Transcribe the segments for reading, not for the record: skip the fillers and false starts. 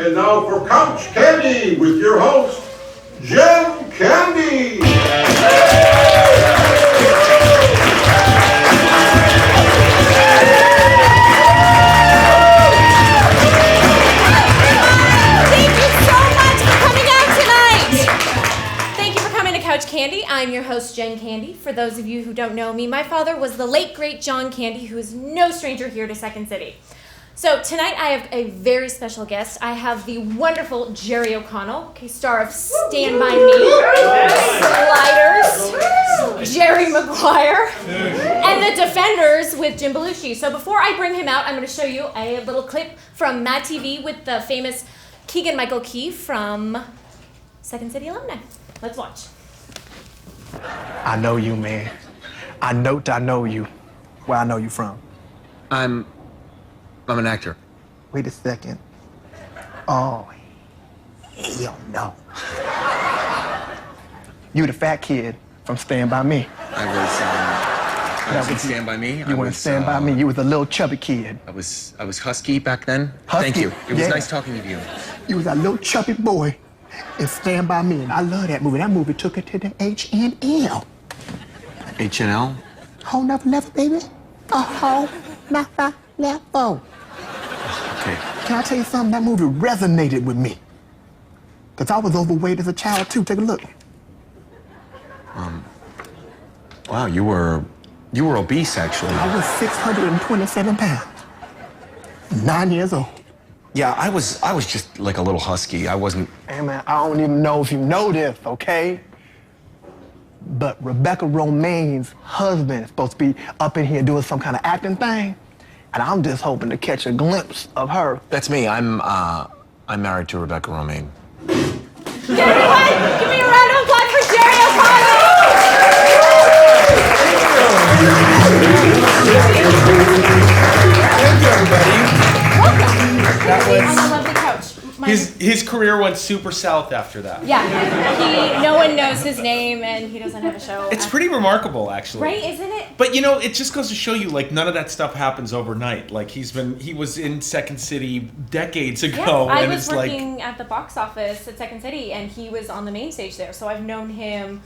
And now for Couch Candy with your host, Jen Candy. Couch Candy. I'm your host, Jen Candy. For those of you who don't know me, my father was the late, great John Candy, who is no stranger here to Second City. So tonight I have a very special guest. I have the wonderful Jerry O'Connell, star of Stand By Me, Sliders, Jerry Maguire, and The Defenders with Jim Belushi. So before I bring him out, I'm going to show you a little clip from Mad TV with the famous Keegan-Michael Key from Second City alumni. Let's watch. I know you, man. I know you. Where I know you from? I'm an actor. Wait a second. Oh, hell no. You the fat kid from Stand By Me. I was in Stand By Me. You weren't Stand By Me. You was a little chubby kid. I was husky back then. Husky? Thank you. It was nice talking to you. You was a little chubby boy in Stand By Me, and I love that movie. That movie took it to the H&L. H&L? Whole never left, baby. A whole never left. Okay. Can I tell you something? That movie resonated with me. Because I was overweight as a child, too. Take a look. Wow, you were obese, actually. I was 627 pounds. 9 years old. Yeah, I was just like a little husky. I wasn't... Hey, man, I don't even know if you know this, okay? But Rebecca Romaine's husband is supposed to be up in here doing some kind of acting thing. And I'm just hoping to catch a glimpse of her. That's me. I'm married to Rebecca Romaine. Everyone, give me a round of applause for Jerry O'Connell! Thank you, everybody. Welcome. That was on the lovely couch. his career went super south after that. Yeah, no one knows his name, and he doesn't have a show. It's pretty remarkable, actually. Right, isn't it? But you know, it just goes to show you, like, none of that stuff happens overnight. Like, he was in Second City decades ago. Yeah, I and was it's working at the box office at Second City, and he was on the main stage there. So I've known him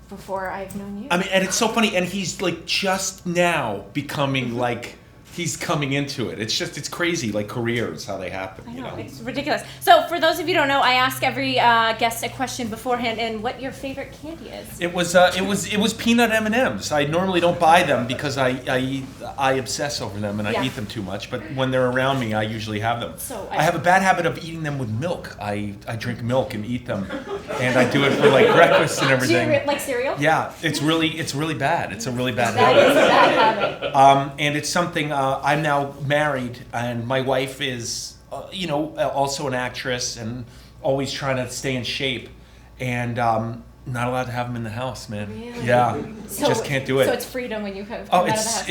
before I've known you. I mean, and it's so funny, and he's like just now becoming like. He's coming into it. It's crazy, like careers, how they happen. I know, it's ridiculous. So for those of you who don't know, I ask every guest a question beforehand, and what your favorite candy is. It was peanut M&Ms. I normally don't buy them because I obsess over them and I eat them too much. But when they're around me, I usually have them. So I have a bad habit of eating them with milk. I drink milk and eat them, and I do it for like breakfast and everything. Do you like cereal? Yeah, it's really bad. It's a really bad That habit. is a bad habit. And it's something. I'm now married, and my wife is, also an actress and always trying to stay in shape, and not allowed to have them in the house, man. Really? Yeah, So, just can't do it. So it's freedom when you come out of the house.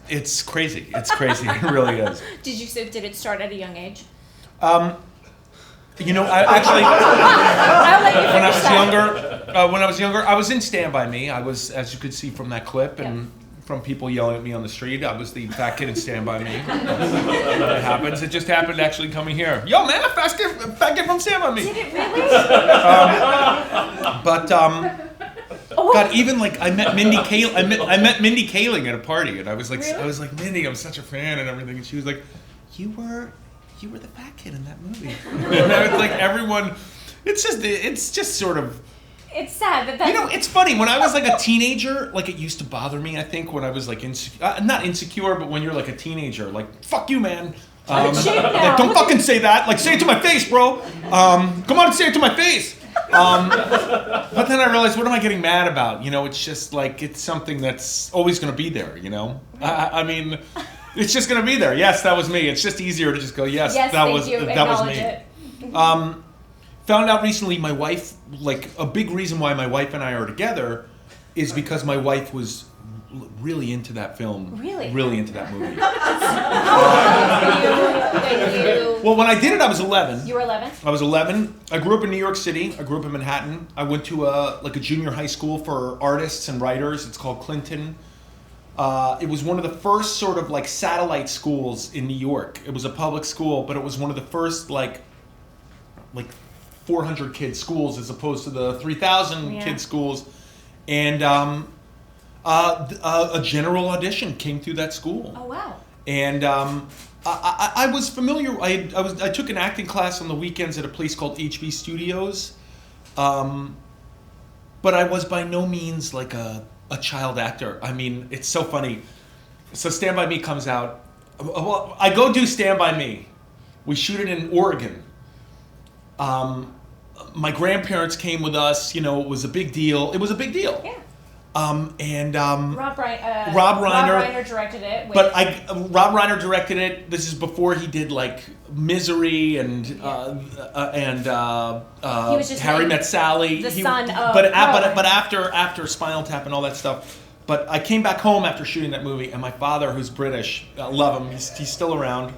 It's crazy. It's crazy. It really is. Did it start at a young age? I actually, I'll let you when I finish was younger, I was in Stand By Me. I was, as you could see from that clip, and. From people yelling at me on the street. I was the fat kid in Stand By Me. It happens. It just happened actually coming here. Yo, man, fat kid from Stand By Me. Did it really? God, even like I met Mindy Kaling at a party, and I was like, Really? Mindy, I'm such a fan and everything, and she was like, you were the fat kid in that movie. And I was like, everyone. It's just sort of. It's sad that that's... It's funny. When I was like a teenager, like it used to bother me, I think, when I was like not insecure, but when you're like a teenager, like, fuck you, man. Like, don't fucking say that. Like, say it to my face, bro. Come on and say it to my face. But then I realized, what am I getting mad about? It's just like, it's something that's always going to be there, I mean, it's just going to be there. Yes, that was me. It's just easier to just go, yes, that was me. It. Found out recently my wife, like a big reason why my wife and I are together is because my wife was really into that film. Really into that movie. Well, when I did it, I was 11. You were 11? I was 11. I grew up in New York City. I grew up in Manhattan. I went to a junior high school for artists and writers. It's called Clinton. It was one of the first sort of like satellite schools in New York. It was a public school, but it was one of the first like like 400 kid schools as opposed to the 3,000 kid schools, and a general audition came through that school. Oh wow! And I was familiar. I took an acting class on the weekends at a place called HB Studios, but I was by no means like a child actor. I mean, it's so funny. So Stand By Me comes out. Well, I go do Stand By Me. We shoot it in Oregon. My grandparents came with us. You know, it was a big deal. It was a big deal. Yeah. Rob Reiner directed it. But Rob Reiner directed it. This is before he did like Misery and Harry Met Sally. The son of. But after Spinal Tap and all that stuff. But I came back home after shooting that movie, and my father, who's British, love him. He's still around.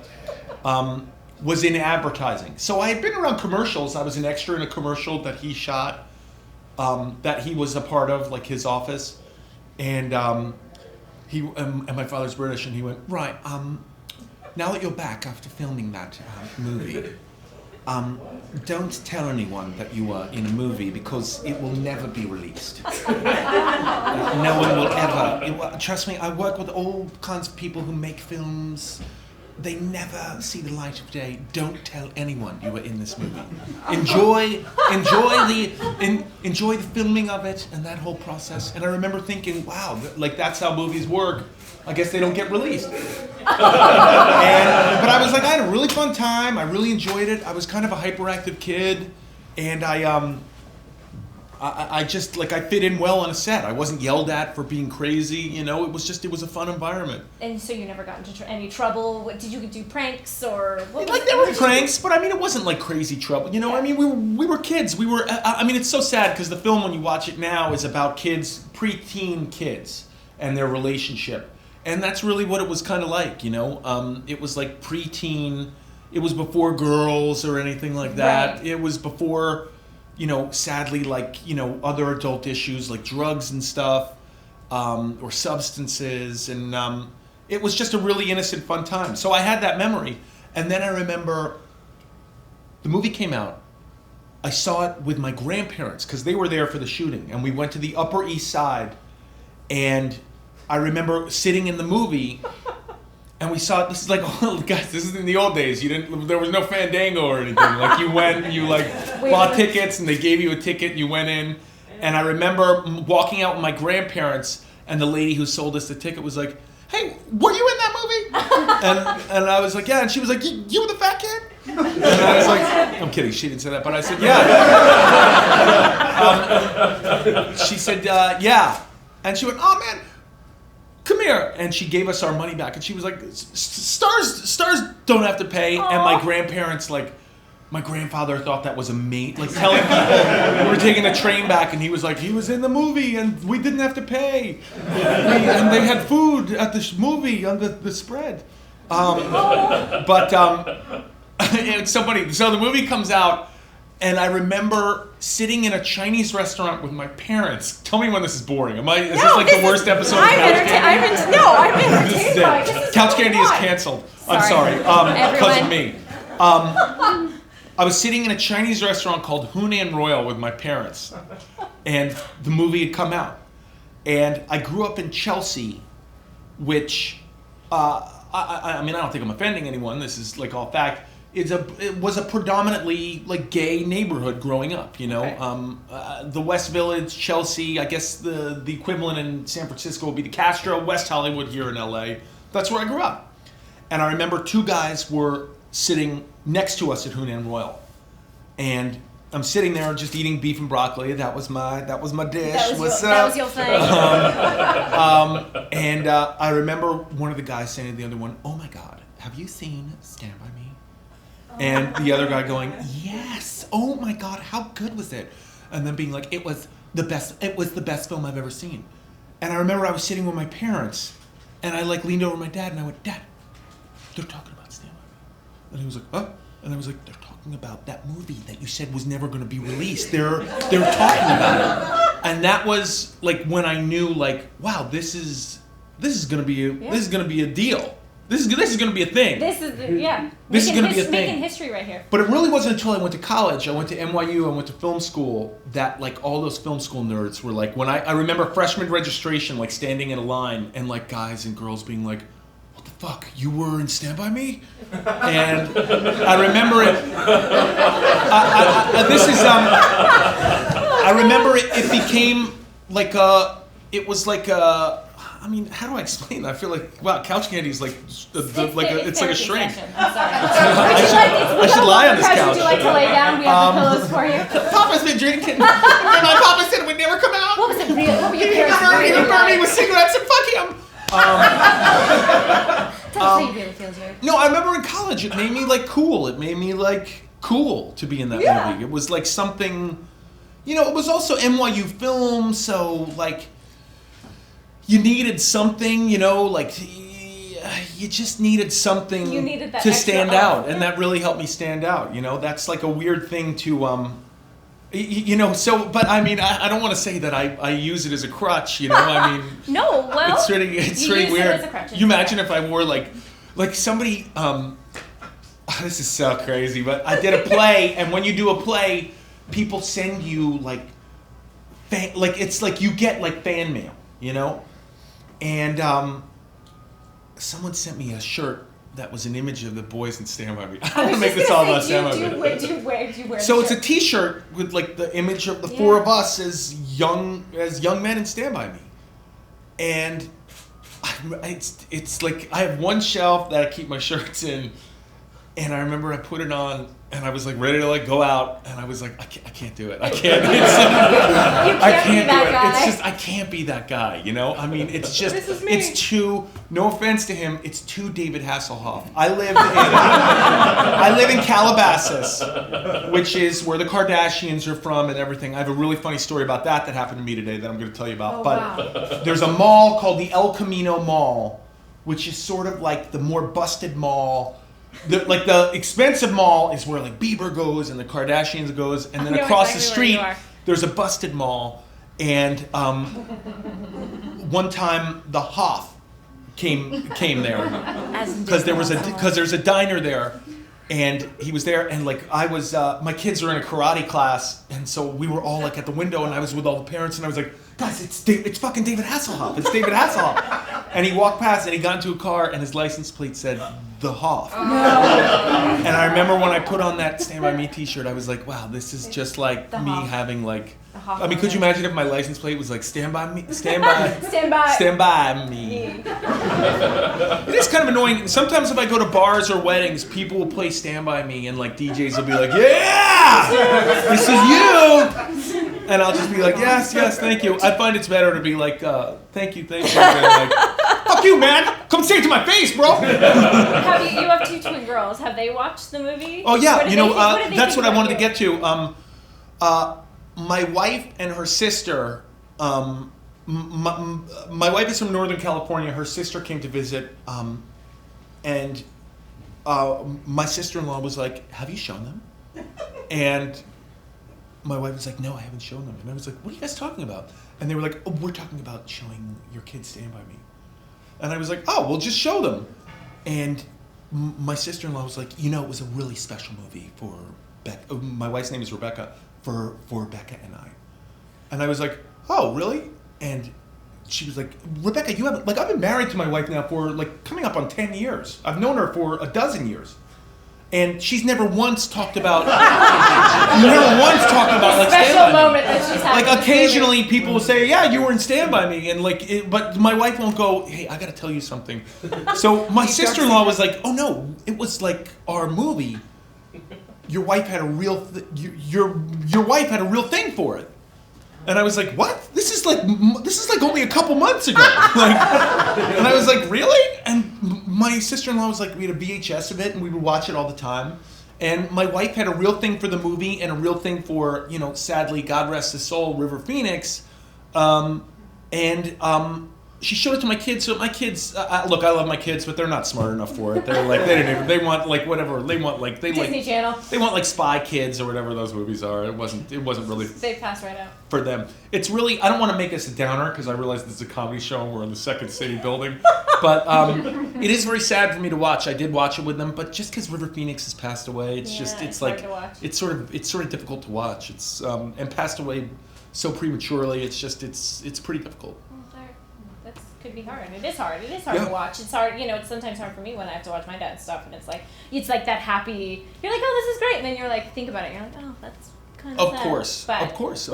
Was in advertising. So I had been around commercials. I was an extra in a commercial that he shot. That he was a part of, like his office, and and my father's British, and he went, right, now that you're back after filming that movie, don't tell anyone that you were in a movie because it will never be released. No one will ever. Trust me, I work with all kinds of people who make films. They never see the light of day. Don't tell anyone you were in this movie. Enjoy the filming of it and that whole process. And I remember thinking, wow, like that's how movies work. I guess they don't get released. But I was like, I had a really fun time. I really enjoyed it. I was kind of a hyperactive kid, and I just like I fit in well on a set. I wasn't yelled at for being crazy, you know. It was a fun environment. And so you never got into any trouble? Did you do pranks or what? Like there were pranks, but I mean it wasn't like crazy trouble, you know. Yeah. I mean we were kids. We were. I mean it's so sad because the film when you watch it now is about kids, preteen kids, and their relationship, and that's really what it was kind of like, you know. It was like preteen. It was before girls or anything like that. Right. It was before. You know, sadly, like, you know, other adult issues like drugs and stuff, or substances, and it was just a really innocent, fun time. So I had that memory, and then I remember the movie came out. I saw it with my grandparents because they were there for the shooting, and we went to the Upper East Side, and I remember sitting in the movie. And we saw it. This is like, oh, guys, this is in the old days. There was no Fandango or anything. Like you went, and you like bought tickets, and they gave you a ticket. You went in, and I remember walking out with my grandparents, and the lady who sold us the ticket was like, "Hey, were you in that movie?" and I was like, "Yeah." And she was like, "You were the fat kid?" And I was like, "I'm kidding." She didn't say that, but I said, "Yeah." She said, "Yeah," and she went, "Oh man. Come here," and she gave us our money back, and she was like, "Stars don't have to pay." Aww. And my grandparents, like, my grandfather thought that was amazing, like telling people we were taking the train back, and he was like, he was in the movie, and we didn't have to pay, and they had food at the movie on the spread. It's so funny. So the movie comes out. And I remember sitting in a Chinese restaurant with my parents. Tell me when this is boring. Is this like the worst episode of Couch Candy? I'm entertained by it. Couch Candy is canceled. Sorry. I'm sorry. Because of me. I was sitting in a Chinese restaurant called Hunan Royal with my parents. And the movie had come out. And I grew up in Chelsea, which, I mean, I don't think I'm offending anyone. This is like all fact. It was a predominantly like gay neighborhood growing up, you know. Okay. The West Village, Chelsea, I guess the equivalent in San Francisco would be the Castro, West Hollywood here in LA. That's where I grew up. And I remember two guys were sitting next to us at Hunan Royal. And I'm sitting there just eating beef and broccoli. That was my dish. That was your thing. And I remember one of the guys saying to the other one, "Oh my God, have you seen Stand By Me?" And the other guy going, "Yes, oh my God, how good was it?" And then being like, it was the best film I've ever seen. And I remember I was sitting with my parents, and I like leaned over my dad, and I went, "Dad, they're talking about Stand By Me." And he was like, "Huh?" And I was like, "They're talking about that movie that you said was never going to be released. They're talking about it." And that was like when I knew, like, wow, this is gonna be a deal. This is going to be a thing. This is This is going to be a thing. Making history right here. But it really wasn't until I went to college. I went to NYU. I went to film school. That like all those film school nerds were like when I remember freshman registration, like standing in a line and like guys and girls being like, "What the fuck? You were in Stand By Me?" And I remember it. I remember it became like a. It was like a. I mean, how do I explain that? I feel like, wow, couch candy is like it's like a shrink. I'm sorry. I should lie on this couch. Would you like to lay down? We have the pillows for you. Papa's been drinking. And my papa said it would never come out. What was it real? What were your parents He would burn me with cigarettes and fuck him. Tell us how you really feel, Jared. No, I remember in college, it made me like cool. It made me like cool to be in that movie. It was like something, it was also NYU film, so like, you needed something, like you just needed something to stand out, and that really helped me stand out. That's like a weird thing to, So, but I mean, I don't want to say that I use it as a crutch. I mean, no, well, it's really weird. It as a crutch. You imagine if I wore like somebody. This is so crazy, but I did a play, and when you do a play, people send you like it's like you get like fan mail, And someone sent me a shirt that was an image of the boys in Stand By Me. I don't want to make this all about Stand By Me. Do you wear So it's a T-shirt with like the image of the four of us as young men in Stand By Me, and it's like I have one shelf that I keep my shirts in, and I remember I put it on. And I was like ready to like go out, and I was like, I can't do it. I can't. You can't do it. Guy. It's just I can't be that guy. I mean, it's just it's too. No offense to him, it's too David Hasselhoff. I live in Calabasas, which is where the Kardashians are from and everything. I have a really funny story about that happened to me today that I'm going to tell you about. There's a mall called the El Camino Mall, which is sort of like the more busted mall. The expensive mall is where like Bieber goes and the Kardashians goes, and then across the street there's a busted mall. And one time the Hoff came there because there's a diner there, and he was there, and like I was my kids are in a karate class, and so we were all like at the window, and I was with all the parents, and I was like, guys, it's fucking David Hasselhoff. It's David Hasselhoff. And he walked past, and he got into a car, and his license plate said The Hoff. Oh. And I remember when I put on that Stand By Me T-shirt, I was like, wow, this is just like me having like. I mean, could you imagine if my license plate was like Stand By Me, Stand By Me. It is kind of annoying. Sometimes if I go to bars or weddings, people will play Stand By Me, and like DJs will be like, yeah, this is you. And I'll just be like, yes, thank you. I find it's better to be like, thank you. Like, fuck you, man. Come say it to my face, bro. You have two twin girls. Have they watched the movie? Oh, yeah. That's what I wanted to get to. My wife and her sister, my wife is from Northern California. Her sister came to visit, and my sister-in-law was like, have you shown them? And my wife was like, no, I haven't shown them. And I was like, what are you guys talking about? And they were like, oh, we're talking about showing your kids Stand By Me. And I was like, oh, well, just show them. And my sister-in-law was like, it was a really special movie for Becca. My wife's name is Rebecca, for Becca and I. And I was like, oh, really? And she was like, Rebecca, you haven't, like, I've been married to my wife now for, like, coming up on 10 years. I've known her for a dozen years. And she's never once talked about like special moment that she's having. Like occasionally people will say, yeah, you were in Stand By Me, and like but my wife won't go, hey, I gotta tell you something. So my sister-in-law was like, oh no, it was like our movie. Your wife had a real your wife had a real thing for it. And I was like, what? This is like only a couple months ago. And I was like, really? And my sister-in-law was like, we had a VHS of it, and we would watch it all the time. And my wife had a real thing for the movie and a real thing for, sadly, God rest his soul, River Phoenix. she showed it to my kids. So my kids, look, I love my kids, but they're not smart enough for it. They're like, they want like whatever they want, like Disney Channel. They want like Spy Kids or whatever those movies are. It wasn't really. They pass right out. For them, it's really. I don't want to make this a downer because I realize this is a comedy show and we're in the Second City building. But it is very sad for me to watch. I did watch it with them, but just because River Phoenix has passed away, it's like hard to watch. It's sort of difficult to watch. It's and passed away so prematurely. It's pretty difficult. That could be hard. It is hard. It is hard to watch. It's hard. It's sometimes hard for me when I have to watch my dad's stuff, and it's like that happy. You're like, oh, this is great, and then you're like, think about it. You're like, oh, that's kind of sad. Of course.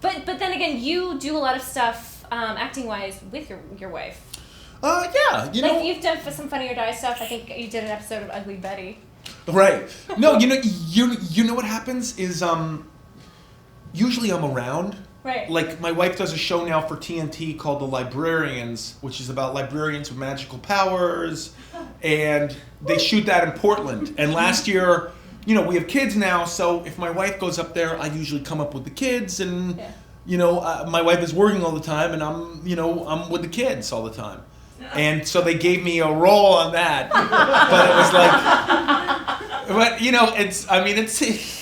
But then again, you do a lot of stuff acting wise with your wife. Yeah, you've done some Funny or Die stuff. I think you did an episode of Ugly Betty. Right. No, you know what happens is usually I'm around. Right. Like my wife does a show now for TNT called The Librarians, which is about librarians with magical powers, and they shoot that in Portland. And last year, we have kids now, so if my wife goes up there, I usually come up with the kids, and my wife is working all the time, and I'm with the kids all the time. And so they gave me a role on that, but it was like,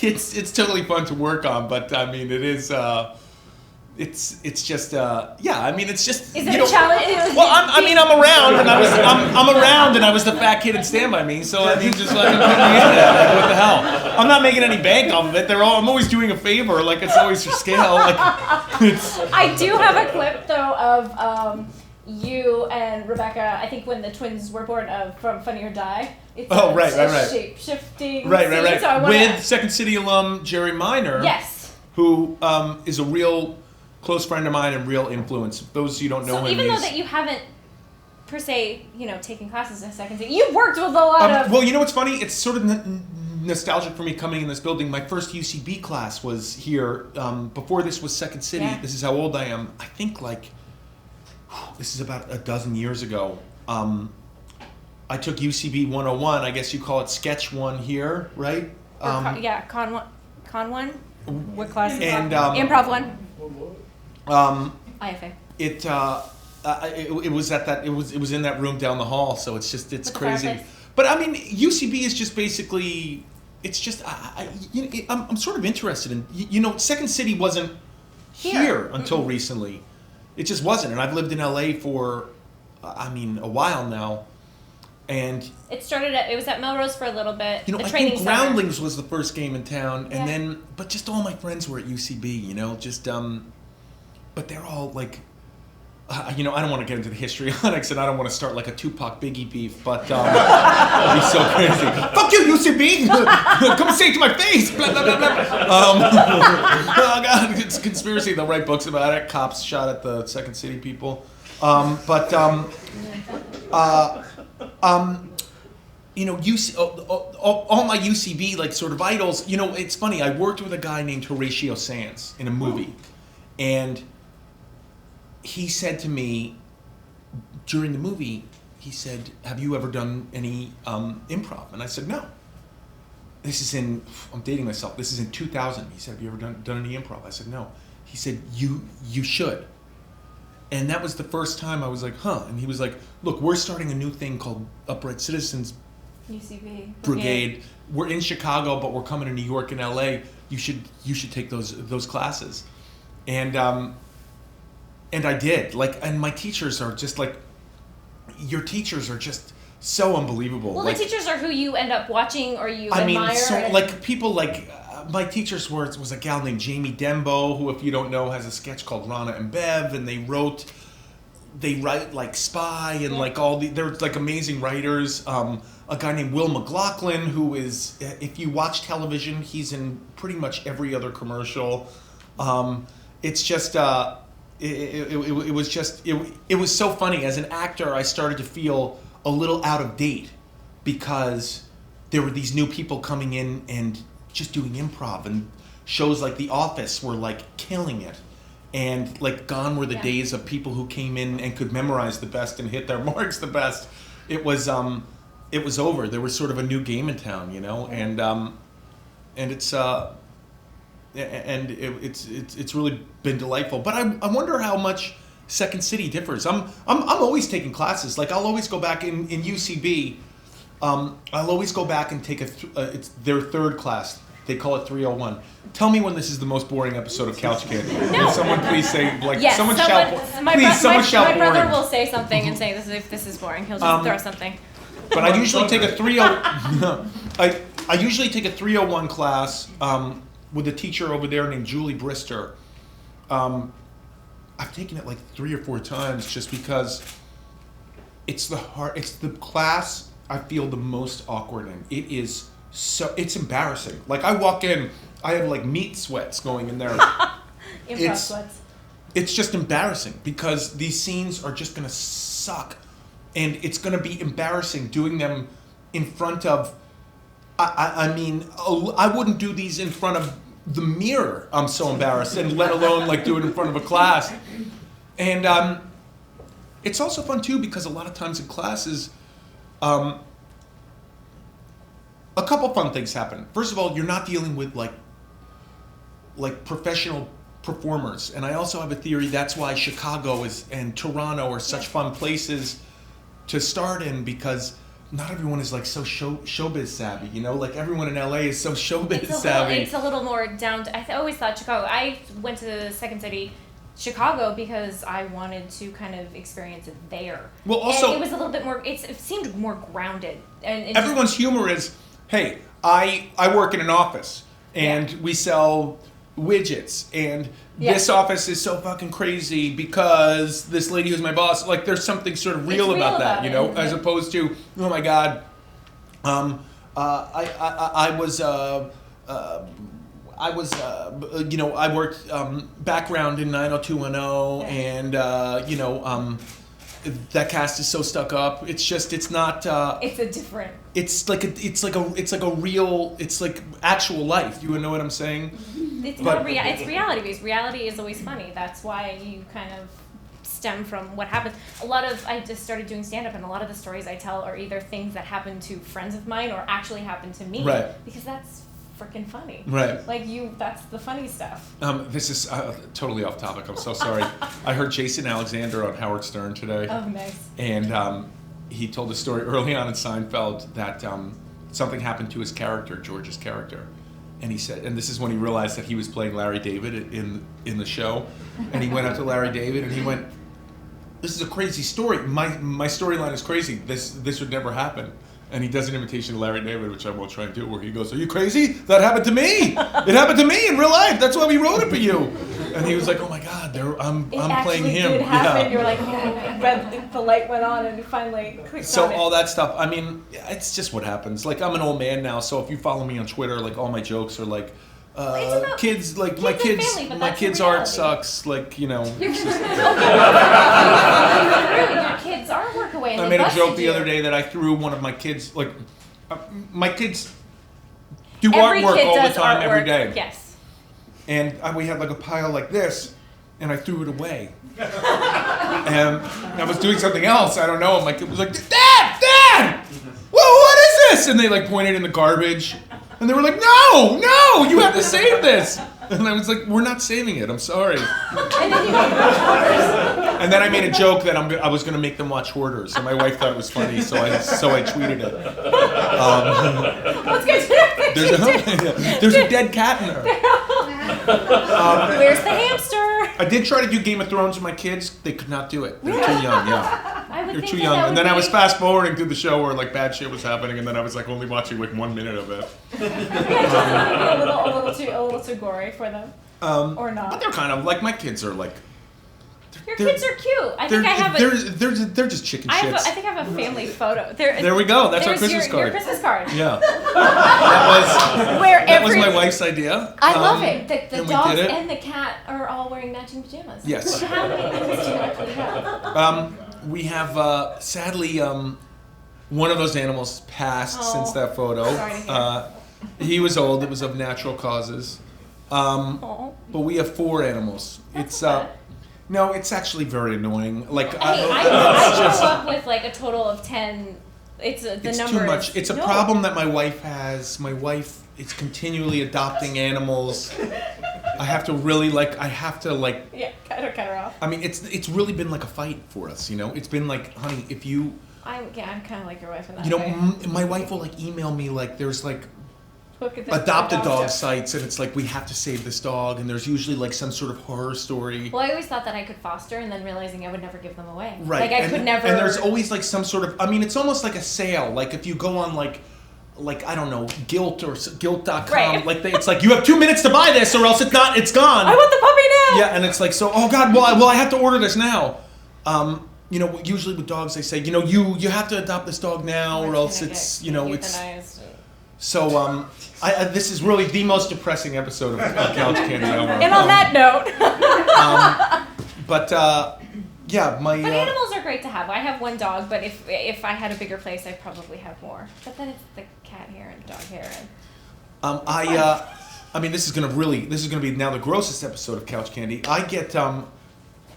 it's totally fun to work on, but I mean, it is, it's just, it's just. Is it a challenge? Well, I'm around, and I'm around, and I was the fat kid in Stand By Me, so just put me in it. Like, what the hell? I'm not making any bank off of it. I'm always doing a favor, like it's always for scale. Like, I do have a clip though of you and Rebecca, I think when the twins were born, from Funny or Die. It's right. Shape-shifting. Right. So with Second City alum Jerry Minor. Yes. Who is a real close friend of mine and real influence. Those you don't know him. So even though that you haven't, per se, taken classes in Second City, you've worked with a lot of... Well, you know what's funny? It's sort of nostalgic for me coming in this building. My first UCB class was here. Before this was Second City. Yeah. This is how old I am. I think this is about a dozen years ago. I took UCB 101. I guess you call it Sketch 1 here, right? Con 1. What class is and, that? Improv 1. IFA. It was at that. It was in that room down the hall. So it's crazy. Fireplace. But I mean, UCB is just basically. It's just I'm sort of interested in Second City wasn't here until recently. It just wasn't, and I've lived in LA for, a while now, and it was at Melrose for a little bit. I think Groundlings was the first game in town, and then, but just all my friends were at UCB, but they're all like, I don't want to get into the histrionics, and I don't want to start like a Tupac Biggie beef, but it'd be so crazy. Fuck you, UCB! Come and say it to my face! Blah, blah, blah, blah. Oh God, it's a conspiracy. They'll write books about it. Cops shot at the Second City people. All my UCB like sort of idols. It's funny. I worked with a guy named Horatio Sanz in a movie, and he said to me during the movie, he said, "Have you ever done any improv?" And I said, "No." I'm dating myself. This is in 2000. He said, "Have you ever done any improv?" I said, "No." He said, "You should." And that was the first time I was like, huh. And he was like, "Look, we're starting a new thing called Upright Citizens UCB Brigade. We're in Chicago, but we're coming to New York and LA. You should take those classes." And I did. And my teachers are just like, your teachers are just so unbelievable. Well, the teachers are who you end up watching or you admire. People my teachers was a gal named Jamie Dembo, who, if you don't know, has a sketch called Rana and Bev, and they write like Spy and they're like amazing writers. A guy named Will McLaughlin, who is, if you watch television, he's in pretty much every other commercial. It's just, it was so funny. As an actor, I started to feel a little out of date because there were these new people coming in and just doing improv, and shows like The Office were like killing it, and like gone were the days of people who came in and could memorize the best and hit their marks the best. It was over. There was sort of a new game in town, and it's really been delightful. But I wonder how much Second City differs. I'm always taking classes. Like I'll always go back in UCB. I'll always go back and take it's their third class. They call it 301. Tell me when this is the most boring episode of Couch Candy. No. Can someone please say Yes, someone shout my boring. brother will say something and say this is boring. He'll just throw something. But I usually take a 301. I usually take a 301 class with a teacher over there named Julie Brister. I've taken it like 3 or 4 times just because it's the class I feel the most awkward in. It's embarrassing. Like I walk in, I have like meat sweats going in there. Improv sweats. It's just embarrassing because these scenes are just gonna suck. And it's gonna be embarrassing doing them in front of, I mean, I wouldn't do these in front of the mirror. I'm so embarrassed, and let alone like do it in front of a class. And it's also fun too because a lot of times in classes, a couple fun things happen. First of all, you're not dealing with like professional performers, and I also have a theory that's why Chicago and Toronto are such fun places to start in, because not everyone is like so showbiz savvy, you know? Like everyone in LA is so showbiz savvy. It's a little more down to, I always thought Chicago, I went to Second City, Chicago, because I wanted to kind of experience it there. Well, also, and it was a little bit more, it seemed more grounded. And everyone's humor is, hey, I work in an office and we sell widgets, and this office is so fucking crazy because this lady who's my boss, like there's something sort of real about that, you know, as opposed to, oh my God, I worked background in 90210, and you know, that cast is so stuck up. It's just, it's not. It's a different. It's like a real. It's like actual life. You know what I'm saying? It's it's reality based. Reality is always funny. That's why you kind of stem from what happens. I just started doing stand up, and a lot of the stories I tell are either things that happened to friends of mine or actually happened to me. Right. Because that's freaking funny. Right. Like that's the funny stuff. This is totally off topic. I'm so sorry. I heard Jason Alexander on Howard Stern today. Oh, nice. And he told a story early on in Seinfeld that something happened to his character, George's character. And he said, and this is when he realized that he was playing Larry David in the show. And he went up to Larry David and he went, "This is a crazy story. My storyline is crazy. This would never happen." And he does an imitation of Larry David, which I won't try and do, where he goes, "Are you crazy? That happened to me. It happened to me in real life. That's why we wrote it for you." And he was like, "Oh my God, I'm playing him." It actually did happen. You're like, oh, the light went on and it finally clicked So on it. all that stuff, I mean, it's just what happens. Like, I'm an old man now, so if you follow me on Twitter, like all my jokes are like, kids, like my kids' art sucks, like, you know. Your kids are work away. And I made a joke the other day that I threw one of my kids, like, my kids do artwork all the time, every day. Yes. And we had like a pile like this, and I threw it away. And I was doing something else, I don't know, and my kid was like, Dad! Whoa, what is this? And they like pointed in the garbage. And they were like, no, you have to save this. And I was like, we're not saving it, I'm sorry. And then I made a joke that I was going to make them watch Hoarders. And my wife thought it was funny, so I tweeted it. What's good? There's a dead cat in there. Where's the hamster? I did try to do Game of Thrones with my kids. They could not do it. They're too young, yeah. They're too young. And then I was fast forwarding through the show where like bad shit was happening, and then I was like only watching like 1 minute of it. a little too gory for them. Or not. But they're kind of like, my kids are like, your kids are cute. I think I have they're just chicken shits. I think I have a family photo. There we go. That's our Christmas card. Your Christmas card. Yeah. That was my wife's idea. I love it. The dogs and and the cat are all wearing matching pajamas. Yes. How many kids do you actually have? We have sadly one of those animals passed since that photo. Sorry to hear. He was old. It was of natural causes. But we have 4 animals. No, it's actually very annoying. Like I grew up with like a total of 10. It's number too much. It's a problem that my wife has. My wife is continually adopting animals. I have to really like. Yeah, cut her. cut her off. I mean, it's really been like a fight for us, you know? It's been like, honey, if you... I'm kind of like your wife in that You know, way. my wife will like email me like there's like Look at this adopt a dog sites, and it's like we have to save this dog, and there's usually like some sort of horror story. Well, I always thought that I could foster, and then realizing I would never give them away. Right. Like I could never. And there's always like some sort of. I mean, it's almost like a sale. Like if you go on like I don't know, Guilt or Guilt.com. Right. Like it's like you have 2 minutes to buy this, or else it's gone. I want the puppy now. Yeah, and it's like so. Oh God, well I have to order this now. You know, usually with dogs they say, you know, you have to adopt this dog now, or else it's it's. So this is really the most depressing episode of Couch Candy ever. And on that note. Yeah, my. But animals are great to have. I have one dog, but if I had a bigger place, I'd probably have more. But then it's the cat hair and dog hair and. I mean, this is gonna be now the grossest episode of Couch Candy.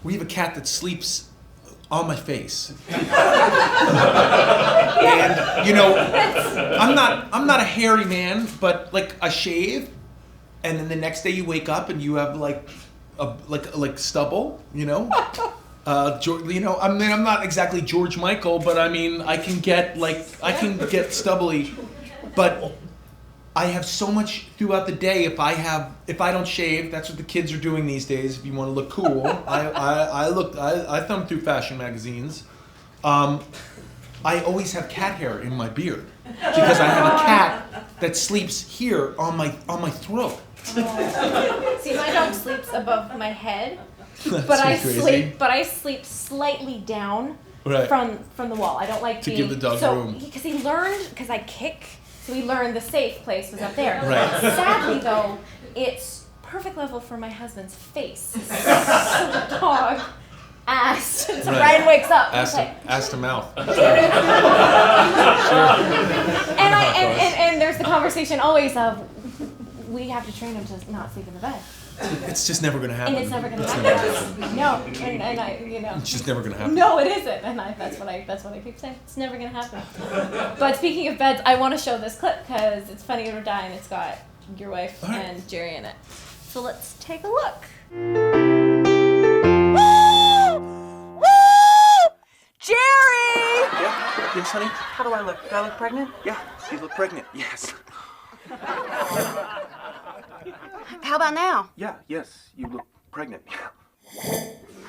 We have a cat that sleeps on my face. And you know, I'm not a hairy man, but like I shave, and then the next day you wake up and you have like stubble, you know. You know, I mean, I'm not exactly George Michael, but I mean, I can get stubbly, but I have so much throughout the day. If I don't shave, that's what the kids are doing these days. If you want to look cool, I thumb through fashion magazines. I always have cat hair in my beard because I have a cat that sleeps here on my throat. See, my dog sleeps above my head, That's but I crazy. sleep slightly down Right. from the wall. I don't like To give the dog room. Because he learned, because I kick, so he learned the safe place was up there. Right. Sadly, though, it's perfect level for my husband's face. So the dog asked. So Right. Brian wakes up. Ass he's like, to mouth. and there's the conversation always of, we have to train him to not sleep in the bed. It's just never gonna happen. And it's never gonna happen. No, and I, It's just never gonna happen. No, it isn't, and that's what I keep saying. It's never gonna happen. But speaking of beds, I want to show this clip because it's Funny or Die, and it's got your wife and Jerry in it. So let's take a look. Woo! Woo! Jerry! Yeah. Yes, honey. How do I look? Do I look pregnant? Yeah. You look pregnant. Yes. How about now? Yeah. Yes. You look pregnant. How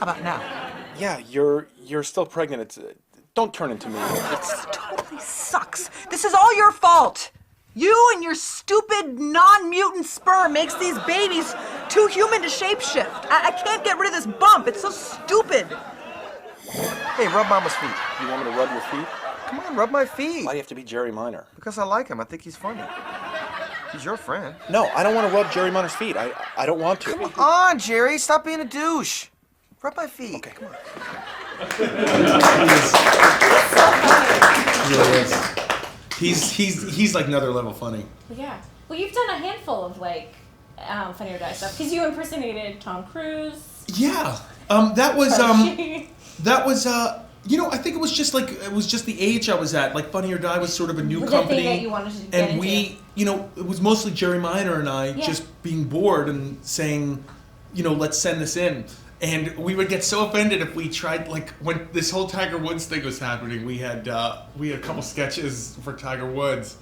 about now? Yeah, you're still pregnant. It's don't turn into me. This totally sucks. This is all your fault. You and your stupid non-mutant sperm makes these babies too human to shapeshift. I can't get rid of this bump. It's so stupid. Hey, rub Mama's feet. You want me to rub your feet? Come on, rub my feet. Why do you have to be Jerry Minor? Because I like him. I think he's funny. He's your friend. No, I don't want to rub Jerry Minor's feet. I don't want to. Come on, Jerry. Stop being a douche. Rub my feet. Okay, come on. He's like another level funny. Yeah. Well, you've done a handful of like Funny or Die stuff because you impersonated Tom Cruise. Yeah. That was you know, I think it was just the age I was at. Like Funny or Die was sort of a new The company. thing that you wanted to get and we, into. you know, it was mostly Jerry Minor and I just being bored and saying, you know, let's send this in. And we would get so offended if we tried, like, when this whole Tiger Woods thing was happening, we had a couple sketches for Tiger Woods,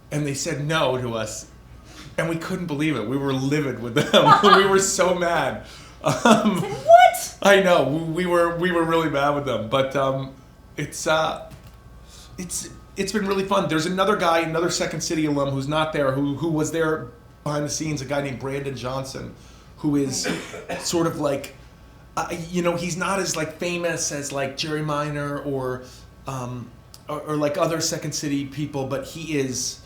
and they said no to us, and we couldn't believe it. We were livid with them. We were so mad. What? I know. We were really mad with them, but it's been really fun. There's another guy, another Second City alum who's not there, who was there behind the scenes, a guy named Brandon Johnson, who is sort of like, you know, he's not as like famous as like Jerry Minor or like other Second City people, but he is.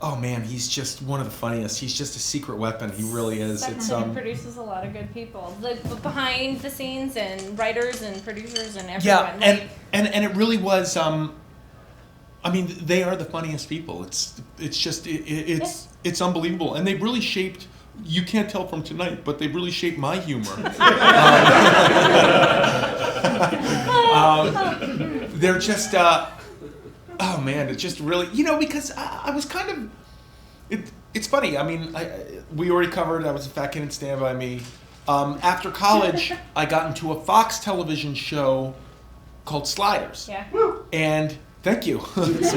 Oh man, he's just one of the funniest. He's just a secret weapon. He really is. Second City produces a lot of good people, like behind the scenes and writers and producers and everyone. Yeah, and it really was. I mean, they are the funniest people. It's unbelievable, and they really shaped. You can't tell from tonight, but they really shaped my humor. They're just, oh man, it's just really, you know, because I was kind of, it's funny. I mean, we already covered, I was a fat kid in Stand By Me. After college, I got into a Fox television show called Sliders. Yeah. And thank you. That's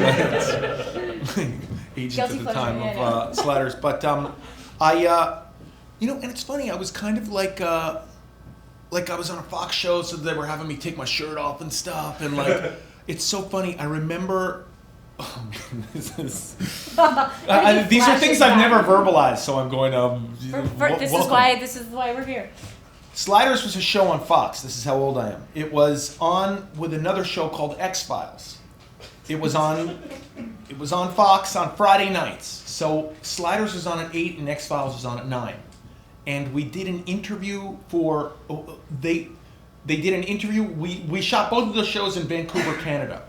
agent at the time of Sliders. But and it's funny, I was kind of like I was on a Fox show, so they were having me take my shirt off and stuff. And like, it's so funny. I remember, these are things I've never verbalized, so I'm going to. This is why we're here. Sliders was a show on Fox. This is how old I am. It was on with another show called X-Files. It was on Fox on Friday nights. So Sliders was on at 8 and X-Files was on at 9. And we did an interview for they did an interview. We shot both of those shows in Vancouver, Canada.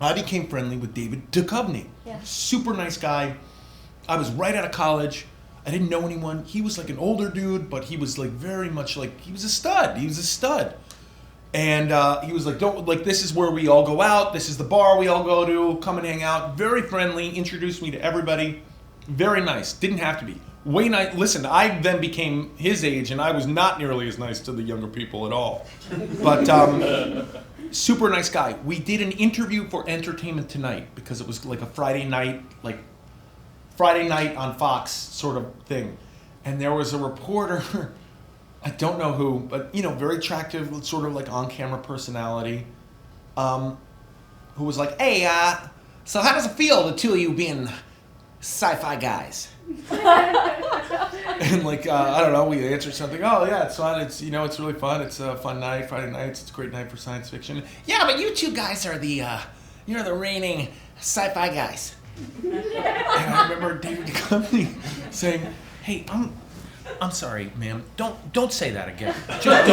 I became friendly with David Duchovny. Yeah. Super nice guy. I was right out of college. I didn't know anyone. He was like an older dude, but he was like very much like, he was a stud. And he was like, this is where we all go out. This is the bar we all go to. Come and hang out. Very friendly. Introduced me to everybody. Very nice. Didn't have to be. Way nice. Listen, I then became his age, and I was not nearly as nice to the younger people at all. But super nice guy. We did an interview for Entertainment Tonight because it was like a Friday night on Fox sort of thing. And there was a reporter, I don't know who, but very attractive, sort of like on-camera personality, who was like, hey, so how does it feel, the two of you being sci-fi guys? And I don't know, we answered something, oh yeah, it's fun, it's really fun, it's a fun night, Friday nights, it's a great night for science fiction. Yeah, but you two guys are you're the reigning sci-fi guys. And I remember David Duchovny saying, hey, I'm sorry, ma'am, don't say that again. Just don't say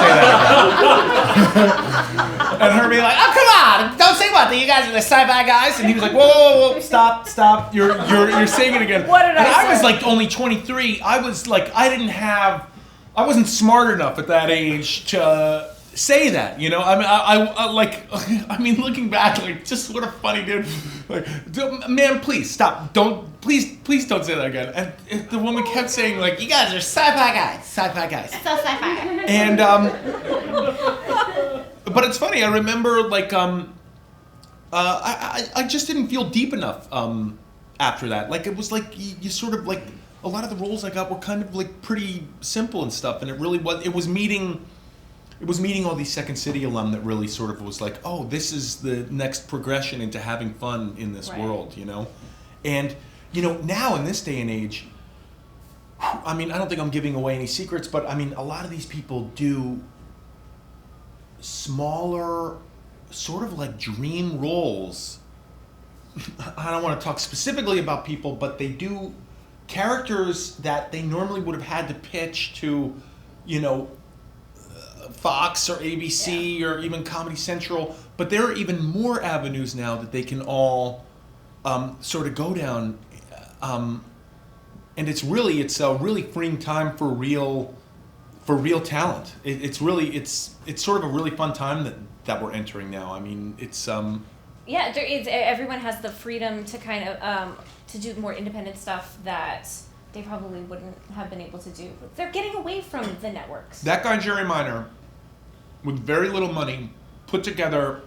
that again. And her being like, oh, come on, don't say what, that you guys are the sci-fi guys? And he was like, whoa, stop, you're saying it again. What did I say? I was like only 23. I was like, I wasn't smart enough at that age to say that, I mean, looking back, like, just what a funny dude. Like, man, please stop. Please don't say that again. And the woman kept saying, like, you guys are sci-fi guys. So sci-fi. And, but it's funny, I remember, like, I just didn't feel deep enough, after that. Like, it was like, you sort of, like, a lot of the roles I got were kind of, like, pretty simple and stuff, and it was meeting all these Second City alum that really sort of was like, oh, this is the next progression into having fun in this world, And, now in this day and age, I mean, I don't think I'm giving away any secrets, but I mean, a lot of these people do smaller, sort of like dream roles. I don't want to talk specifically about people, but they do characters that they normally would have had to pitch to, Fox or ABC or even Comedy Central, but there are even more avenues now that they can all sort of go down, and it's a really freeing time for real talent. It's sort of a really fun time that we're entering now. I mean, it's everyone has the freedom to kind of to do more independent stuff that they probably wouldn't have been able to do. They're getting away from the networks. That guy, Jerry Minor, with very little money, put together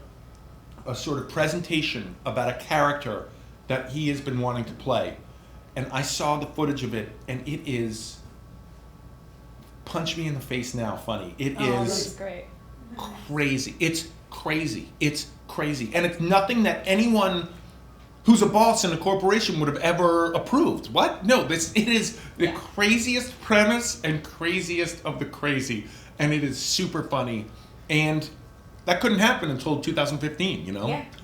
a sort of presentation about a character that he has been wanting to play. And I saw the footage of it, and it is, punch me in the face now, funny. It is great. Crazy. It's crazy. And it's nothing that anyone who's a boss in a corporation would have ever approved. What? No, it is the craziest premise and craziest of the crazy. And it is super funny. And that couldn't happen until 2015,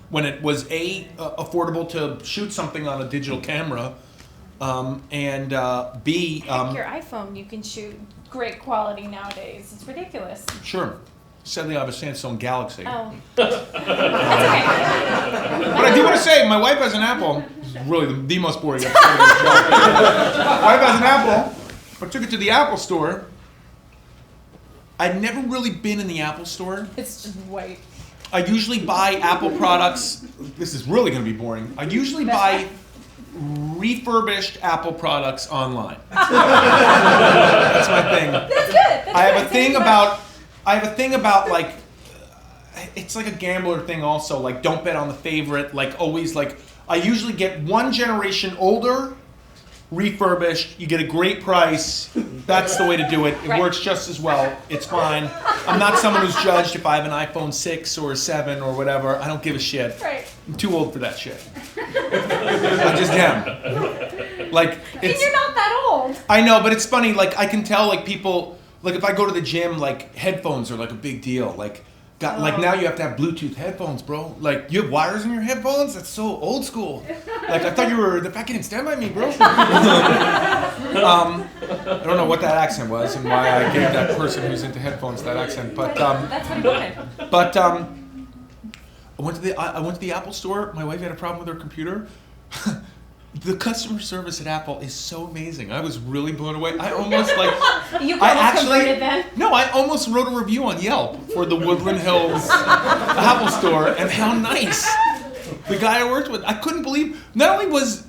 when it was affordable to shoot something on a digital camera, and B, your iPhone, you can shoot great quality nowadays. It's ridiculous. Sure. Sadly, I have a Samsung Galaxy. Oh. That's okay. But I do want to say, my wife has an Apple. This is really the most boring episode of the show. My wife has an Apple. I took it to the Apple store. I'd never really been in the Apple store. It's just white. I usually buy Apple products. This is really going to be boring. I usually buy refurbished Apple products online. That's my thing. That's good. I have a thing about like, it's like a gambler thing also. Like, don't bet on the favorite. Like, always like, I usually get one generation older, refurbished. You get a great price. That's the way to do it. It Right. works just as well. It's fine. I'm not someone who's judged if I have an iPhone 6 or a 7 or whatever. I don't give a shit. Right. I'm too old for that shit. I just am. Like, And it's. you're not that old. I know, but it's funny. Like, I can tell, like, people, like, if I go to the gym, like, headphones are like a big deal. Like, like now you have to have Bluetooth headphones, bro. Like, you have wires in your headphones? That's so old school. Like, I thought you were the fucking stand by me, bro. I don't know what that accent was and why I gave that person who's into headphones that accent, but That's what he wanted. but I went to the Apple store. My wife had a problem with her computer. The customer service at Apple is so amazing. I was really blown away. I almost You almost converted then? No, I almost wrote a review on Yelp for the Woodland Hills Apple store and how nice the guy I worked with. I couldn't believe, not only was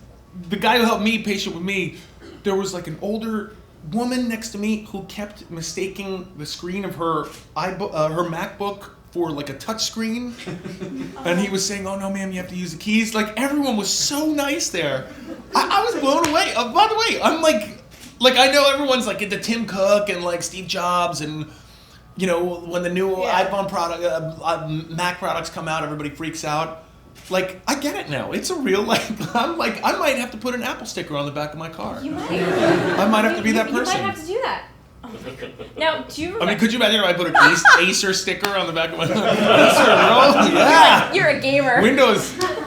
the guy who helped me patient with me, there was like an older woman next to me who kept mistaking the screen of her her MacBook for like a touch screen. And he was saying, oh no ma'am, you have to use the keys. Like, everyone was so nice there. I was blown away. By the way, I'm like I know everyone's like into Tim Cook and like Steve Jobs, and you know, when the new iPhone product, Mac products come out, everybody freaks out. Like, I get it now. It's a real, like, I'm like, I might have to put an Apple sticker on the back of my car. You might. I might have to be that person. You might have to do that. Now, do you remember? I mean, could you imagine if I put an Acer sticker on the back of my car? Acer, bro? Yeah. You're a gamer. Windows. Aww.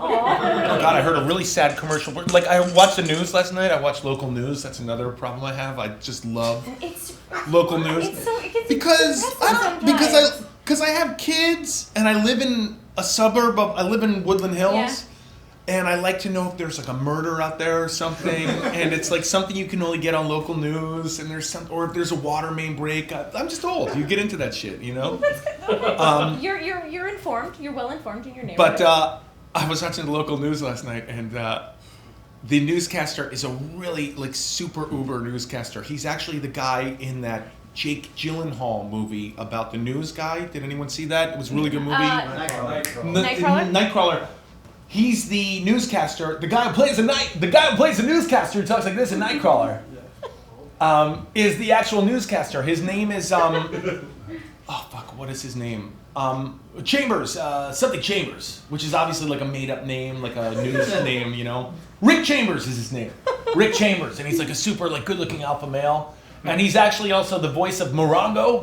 Oh God, I heard a really sad commercial. Like, I watched the news last night. I watched local news. That's another problem I have. I just love local news. It's so, because I have kids and I live in a suburb of, I live in Woodland Hills. Yeah. And I like to know if there's like a murder out there or something, and it's like something you can only get on local news, and there's some, or if there's a water main break. I'm just old. You get into that shit, you know. You're informed. You're well informed in your neighborhood. But I was watching the local news last night, and the newscaster is a really like super uber newscaster. He's actually the guy in that Jake Gyllenhaal movie about the news guy. Did anyone see that? It was a really good movie. Nightcrawler. Nightcrawler. He's the newscaster. The guy who plays the newscaster who talks like this in Nightcrawler is the actual newscaster. His name is what is his name? Chambers, something Chambers, which is obviously like a made-up name, like a news name, you know. Rick Chambers is his name. Rick Chambers, and he's like a super like good-looking alpha male. And he's actually also the voice of Morongo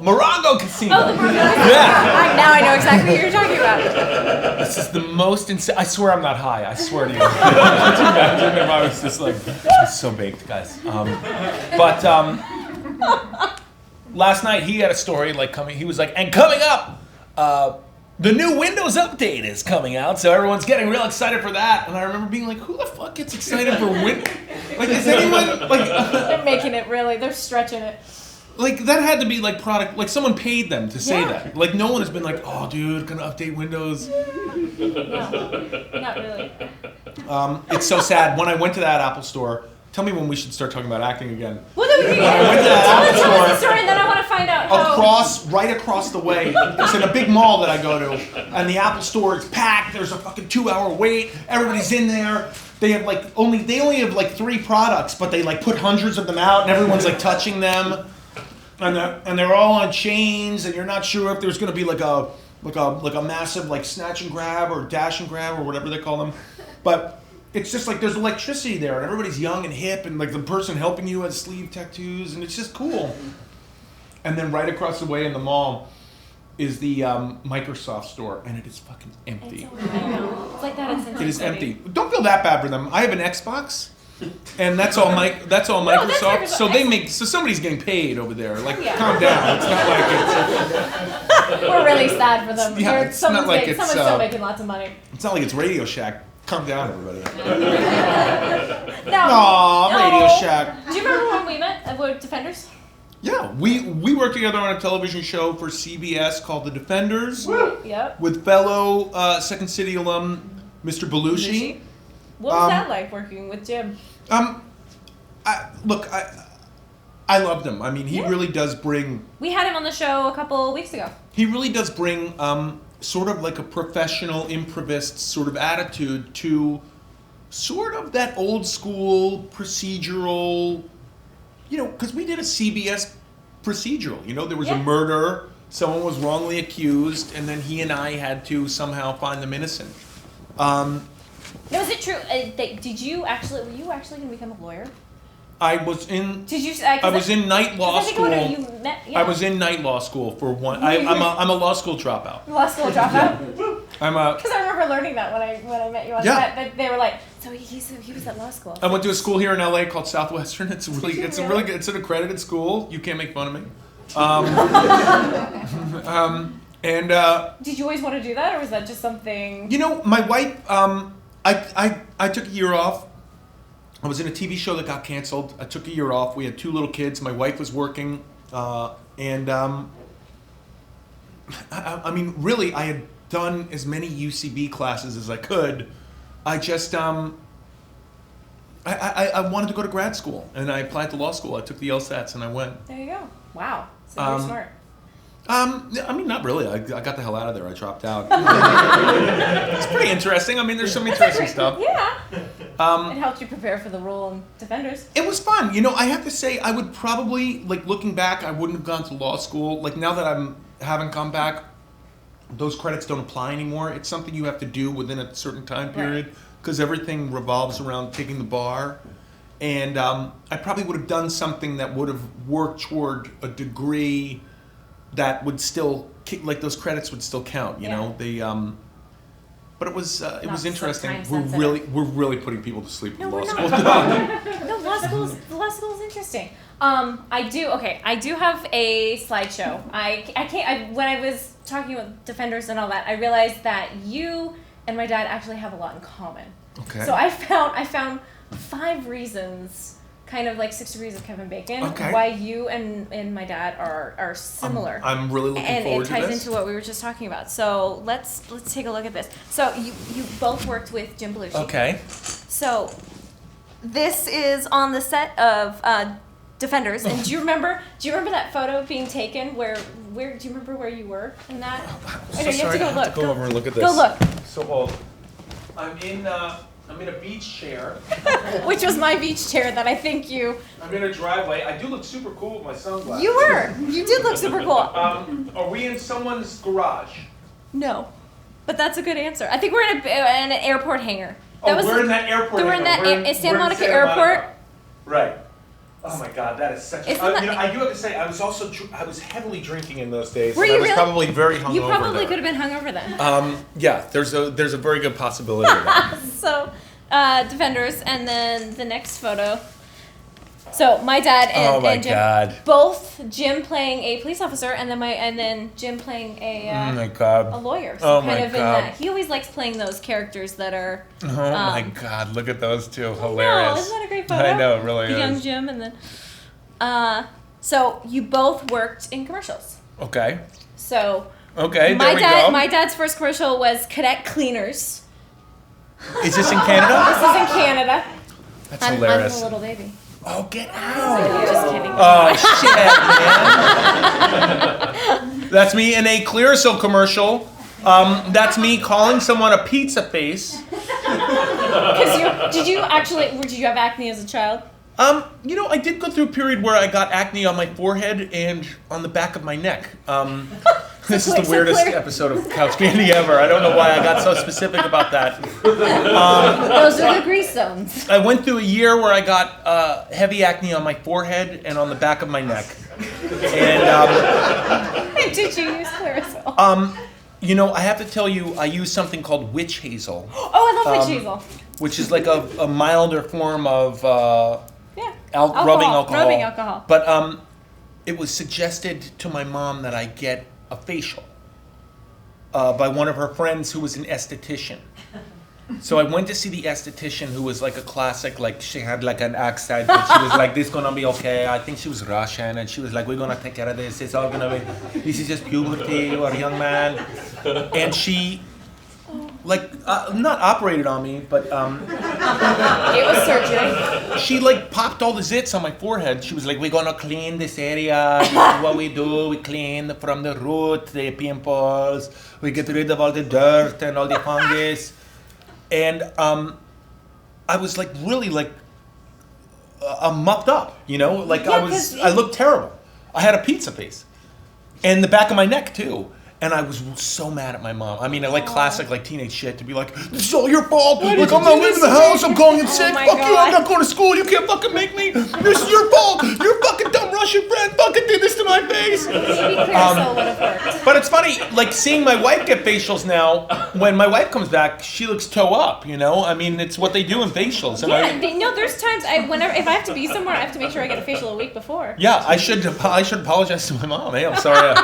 Casino. Oh, the Morongo. Yeah. Now I know exactly what you're talking about. This is the most insane. I swear I'm not high. I swear to you. Could you imagine if I was just like, it's so baked, guys. Last night he had a story like coming. He was like, and coming up, the new Windows update is coming out, so everyone's getting real excited for that. And I remember being like, who the fuck gets excited for Windows? Like, is anyone like? They're making it really. They're stretching it. Like, that had to be like product. Like, someone paid them to say that. Like, no one has been like, oh, dude, gonna update Windows. No, not really. It's so sad. When I went to that Apple store, tell me when we should start talking about acting again. Well, then we can I went to that Apple tell us the store. story, and then I want to find out how. Right across the way. It's in a big mall that I go to, and the Apple store is packed. There's a fucking 2-hour wait. Everybody's in there. They have like only have 3 products, but they like put hundreds of them out, and everyone's like touching them, and they're all on chains, and you're not sure if there's gonna be like a massive like snatch and grab or dash and grab or whatever they call them, but. It's just like there's electricity there, and everybody's young and hip, and like the person helping you has sleeve tattoos, and it's just cool. And then right across the way in the mall is the Microsoft store, and it is fucking empty. It's like that in It is empty. Don't feel that bad for them. I have an Xbox, and that's all Microsoft. So somebody's getting paid over there. Like, calm down. It's not like it's. We're really sad for them. Yeah, Someone's still making lots of money. It's not like it's Radio Shack. Calm down, everybody. Now, Radio Shack. Do you remember when we met with Defenders? Yeah, we worked together on a television show for CBS called The Defenders. Yep. With fellow Second City alum Mr. Belushi. What was that like working with Jim? I loved him. I mean, he really does bring... We had him on the show a couple weeks ago. He really does bring sort of like a professional improvist sort of attitude to sort of that old school procedural, you know, because we did a CBS procedural. You know, there was a murder, someone was wrongly accused, and then he and I had to somehow find them innocent. Now, is it true? Were you actually going to become a lawyer? I was in. Did you? I was in night law school. I was in night law school for one. I'm a law school dropout. Law school dropout. Because I remember learning that when I met you on set. But they were like, so he was at law school. I went to a school here in LA called Southwestern. It's an accredited school. You can't make fun of me. Did you always want to do that, or was that just something? You know, my wife. I took a year off. I was in a TV show that got canceled. I took a year off. We had 2 little kids. My wife was working, I mean, really, I had done as many UCB classes as I could. I just, I wanted to go to grad school, and I applied to law school. I took the LSATs, and I went. There you go. Wow. So you're smart. I mean, not really. I got the hell out of there. I dropped out. It's pretty interesting. I mean, there's some interesting stuff. Yeah. It helped you prepare for the role in Defenders. It was fun. You know, I have to say, I would probably, like, looking back, I wouldn't have gone to law school. Like, now that I haven't come back, those credits don't apply anymore. It's something you have to do within a certain time period because everything revolves around taking the bar. And I probably would have done something that would have worked toward a degree that would still, like, those credits would still count, you know? They, but it was interesting. We're really putting people to sleep in law school. No, law school's interesting. I do have a slideshow. When I was talking about Defenders and all that, I realized that you and my dad actually have a lot in common. Okay. So I found 5 reasons, kind of like 6 degrees of Kevin Bacon, why you and my dad are similar. I'm really looking forward to this. And it ties into what we were just talking about. So let's take a look at this. So you both worked with Jim Belushi. Okay. So this is on the set of Defenders. And do you remember that photo being taken where do you remember where you were in that? You have to go look. Go over and look at this. Go look. So I'm in a beach chair. Which was my beach chair that I think you... I'm in a driveway. I do look super cool with my sunglasses. You were. You did look super cool. Are we in someone's garage? No. But that's a good answer. I think we're in an airport hangar. We're in that airport hangar. We're in that Santa Monica airport. Right. Oh my God, that is such a... I do have to say, I was heavily drinking in those days. Were you really? I was probably very hungover. You probably could have been hungover then. Yeah, there's a very good possibility of that. So, Defenders, and then the next photo. So my dad and Jim, both Jim playing a police officer, and then Jim playing a lawyer. So kind of in that. He always likes playing those characters that are. Oh my God! Look at those two, hilarious. Isn't that a great photo? I know, it really the is. Young Jim, and then. So you both worked in commercials. Okay. So. Okay. There we go. My dad's first commercial was Cadet Cleaners. Is this in Canada? This is in Canada. That's hilarious. I'm a little baby. Oh, get out! Just kidding. Oh, shit, man. That's me in a Clearasil commercial. That's me calling someone a pizza face. Did you have acne as a child? You know, I did go through a period where I got acne on my forehead and on the back of my neck. This is the weirdest episode of Couch Candy ever. I don't know why I got so specific about that. Those are the grease zones. I went through a year where I got heavy acne on my forehead and on the back of my neck. And did you use Clearasil? You know, I have to tell you, I use something called witch hazel. Oh, I love witch hazel. Which is like a milder form of rubbing alcohol. But it was suggested to my mom that I get a facial by one of her friends who was an esthetician. So I went to see the esthetician, who was like a classic, like she had like an accent, and she was like, "This is gonna be okay." I think she was Russian, and she was like, "We're gonna take care of this. It's all gonna be. This is just puberty or young man." And she like not operated on me, but It was surgery. she like popped all the zits on my forehead. She was like, "We're gonna clean this area. This is what we do. We clean from the root, the pimples. We get rid of all the dirt and all the fungus." And I was like really like mucked up, you know, like I looked terrible. I had a pizza face, and the back of my neck too. And I was so mad at my mom. I mean, I like classic, like teenage shit to be like, "This is all your fault. Like, I'm not leaving the house. I'm calling in sick. my Fuck you. I'm God. not going to school. You can't fucking make me. This is your fault. Your fucking dumb Russian friend fucking did this to my face." Maybe Clearasil would have worked. But it's funny, like seeing my wife get facials now. When my wife comes back, she looks toe up. You know, I mean, it's what they do in facials. And No, there's times if I have to be somewhere, I have to make sure I get a facial a week before. yeah, I should apologize to my mom. Hey, I'm sorry.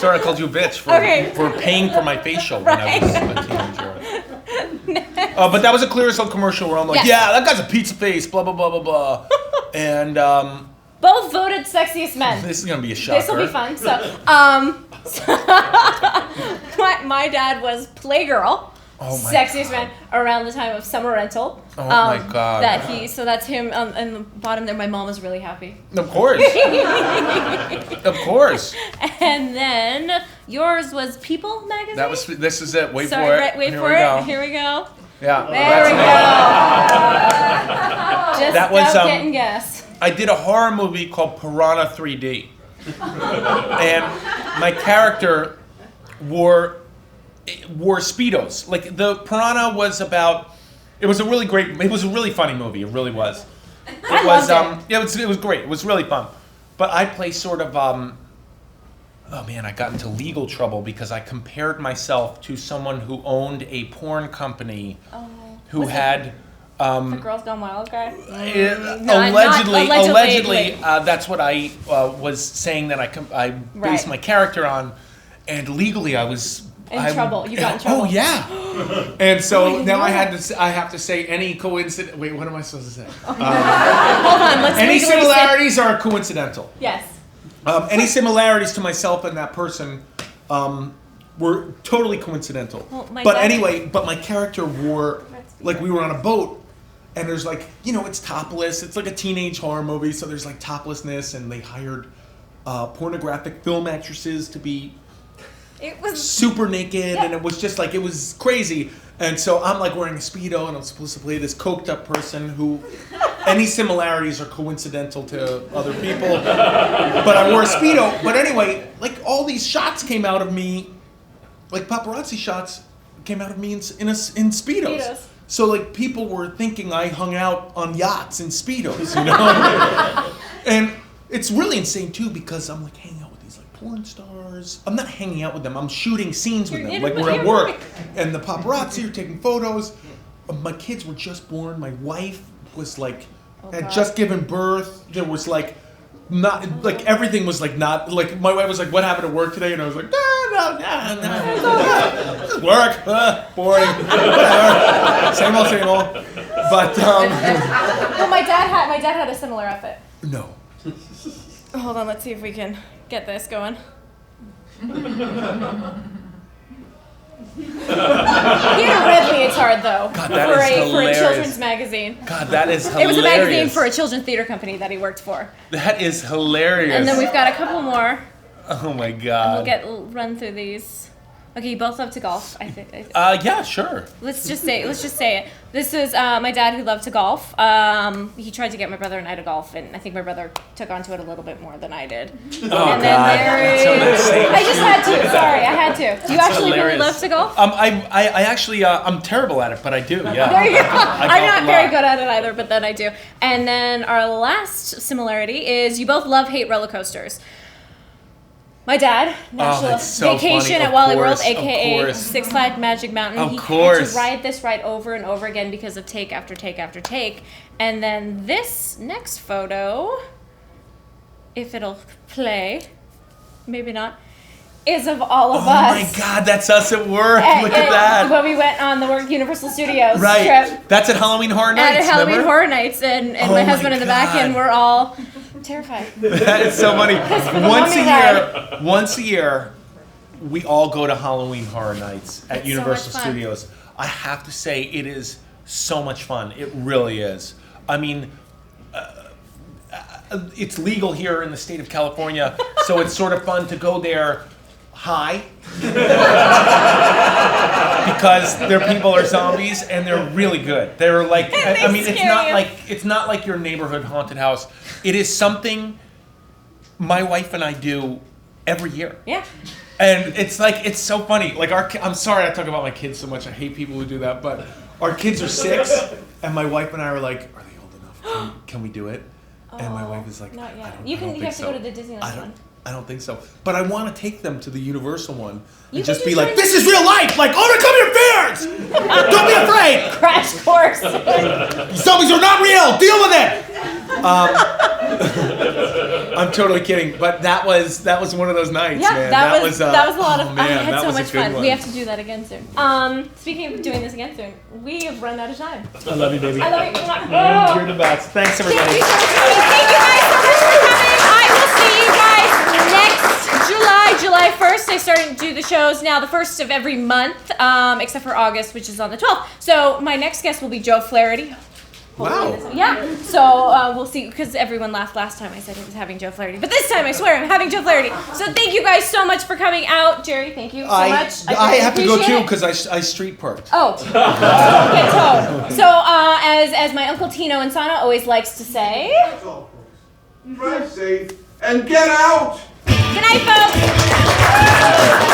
Sorry, I called you a bitch for paying for my facial when I was a teenager. But that was a Clearasil commercial where I'm like, Yes. yeah, that guy's a pizza face, blah blah blah blah blah. And Both voted sexiest men. this is gonna be a shocker. This will be fun. So, my dad was Playgirl, Oh my sexiest man around the time of Summer Rental. Oh my God. That's him. In the bottom there, my mom was really happy. Of course. Of course. And then yours was People magazine. This is it. Wait Sorry, for it. right, wait Here for we it. go. Here we go. Yeah. There we go. Just That was, don't get and guess. I did a horror movie called Piranha 3D. And my character wore Speedos. Like the Piranha was about, it was a really funny movie. It really was. I loved it. Yeah, it was great. It was really fun. But I play sort of, oh man, I got into legal trouble because I compared myself to someone who owned a porn company who Was it had... The Girls Gone Wild guy? Allegedly, that's what I was saying that I based Right. my character on, and legally I was trouble. You got in trouble. Oh yeah, and so now I have to say any coincidence. Wait, what am I supposed to say? Hold on, let's Any legally say- similarities are coincidental. Yes. Any similarities to myself and that person were totally coincidental. Well, my But dad- anyway, my character wore, like we were on a boat, and there's like, you know, it's topless. It's like a teenage horror movie, so there's like toplessness, and they hired pornographic film actresses to be It was super naked, and it was just like, it was crazy. And so I'm like wearing a Speedo, and I'm supposed to play this coked up person who, any similarities are coincidental to other people. But I wore a Speedo. But anyway, like all these shots came out of me, like paparazzi shots came out of me in Speedos. Speedos. So like people were thinking I hung out on yachts in Speedos, you know? And it's really insane too, because I'm like hanging out with these like porn stars. I'm not hanging out with them, I'm shooting scenes with them. Like we're at work and the paparazzi are taking photos. My kids were just born. My wife was like, had just given birth. There was like, not like everything was like not like my wife was like, "What happened at work today?" And I was like, "No. Just work, boring, whatever, same old." But well, my dad had a similar outfit. no. Hold on, let's see if we can get this going. He had a red leotard though. God, that for is a hilarious. children's magazine. God, that is hilarious. It was a magazine for a children's theater company that he worked for. That is hilarious. And then we've got a couple more. Oh my God. We'll run through these. Okay, you both love to golf, I think. Yeah, sure. Let's just say it. This is my dad who loved to golf. He tried to get my brother and I to golf, and I think my brother took onto it a little bit more than I did. Oh And God. then there is... I just had to. Sorry, I had to. Do you That's actually really hilarious. love to golf? I actually I'm terrible at it, but I do. Yeah. There you go. I I'm golf not a very lot. good at it either, but then I do. And then our last similarity is you both hate roller coasters. My dad, national that's so vacation funny. at Of Wally World, course, of aka course. Six Flags Magic Mountain. Of He had course. to ride this ride over and over again because of take after take after take. And then this next photo, if it'll play, maybe not, is of all of Oh us. my God, that's us at work. Look at And that. when we went on the Universal Studios Right. trip. That's at Halloween Horror Nights. At Halloween remember? Horror Nights, and Oh my my husband in the back, God. and we're all terrified. That is so funny. Once a year, we all go to Halloween Horror Nights at It's so Universal much fun. Studios. I have to say it is so much fun. It really is. I mean, it's legal here in the state of California, so it's sort of fun to go there high because their people are zombies and they're really good. They're like, I mean, it's not like your neighborhood haunted house. It is something my wife and I do every year. Yeah. And it's like, it's so funny. Like I'm sorry I talk about my kids so much. I hate people who do that, but our kids are 6 and my wife and I are like, are they old enough? Can we do it? And my wife is like, not yet. I don't You have think to so. go to the Disneyland one. I don't think so. But I want to take them to the Universal one You and could just do be like, Stranger- this is real life! Like, oh, come here, bears! Don't be afraid! Crash course. These zombies are not real! Deal with it! I'm totally kidding, but that was one of those nights, Yeah, man. that was a lot of oh, fun. man, I had that so was a much good fun. one. We have to do that again soon. Speaking of doing this again soon, we have run out of time. I love you, baby. I love you. Oh. You're the best. Thanks, everybody. Thank you so much for coming. Thank you guys so much for coming. I will see you guys next July 1st. I started to do the shows now the 1st of every month, except for August, which is on the 12th. So my next guest will be Joe Flaherty. Wow. Yeah. So we'll see, because everyone laughed last time I said I was having Joe Flaherty. But this time, I swear, I'm having Joe Flaherty. So thank you guys so much for coming out. Jerry, thank you so much. I have to go appreciate too it. because I street parked. Oh, get towed. So as my Uncle Tino Insana always likes to say, Drive safe and get out! good night, folks.